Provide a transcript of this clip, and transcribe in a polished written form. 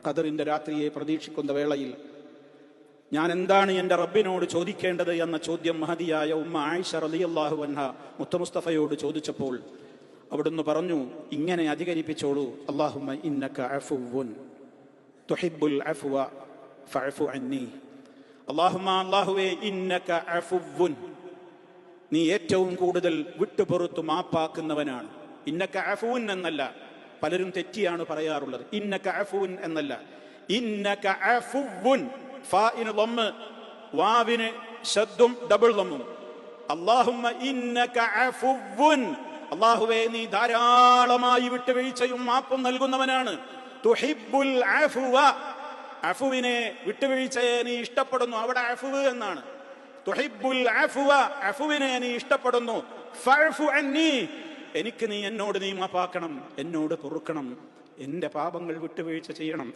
ഖദറിന്റെ രാത്രിയെ പ്രതീക്ഷിക്കുന്ന വേളയിൽ ഞാൻ എന്താണ് എൻ്റെ റബ്ബിനോട് ചോദിക്കേണ്ടത് എന്ന ചോദ്യം മഹദിയായ ഉമ്മ ആയിഷ റളിയല്ലാഹു അൻഹ മുത്തമുസ്തഫയോട് ചോദിച്ചപ്പോൾ അവിടുന്ന് പറഞ്ഞു, ഇങ്ങനെ അധികരിപ്പിച്ചോളൂ, അല്ലാഹുമ്മ ഇന്നക അഫുവ്വുൻ തുഹിബ്ബുൽ അഫ്വ ഫഅഫു അന്നി. അല്ലാഹുവേ ഇന്നക അഫുവ്വുൻ, നീ ഏറ്റവും കൂടുതൽ വിട്ടുപുറത്തു മാപ്പാക്കുന്നവനാണ്. ഇന്നക അഫുവ്വുൻ എന്നല്ല, പലരും തെറ്റിയാണ് പറയാറുള്ളത്. ഇന്നക അഫുവ്വുൻ എന്നല്ല, ഇന്നക അഫുവ്വുൻ. ഫാഇന് ളമ്മ, വാവിന് ശദ്ദും ഡബിൾ ളമ്മും. അല്ലാഹുമ്മ ഇന്നക അഫുവ്വുൻ, അല്ലാഹുവേ നീ ധാരാളമായി വിട്ടുവീഴ്ചയും മാപ്പും നൽകുന്നവനാണ്. തുഹിബ്ബുൽ അഫ്വ, അഫുവിനെ വിട്ടുവീഴ്ചയെ നീ ഇഷ്ടപ്പെടുന്നു. അവിടെ അഫ്വ് എന്നാണ്. തുഹിബ്ബുൽ അഫ്വ, അഫുവിനെ നീ ഇഷ്ടപ്പെടുന്നു. ഫഅഫു അന്നി, എനിക്ക് നീ എന്നോട് നീ മാപ്പാക്കണം, എന്നോട് പൊറുക്കണം, എന്റെ പാപങ്ങൾ വിട്ടുവീഴ്ച ചെയ്യണം.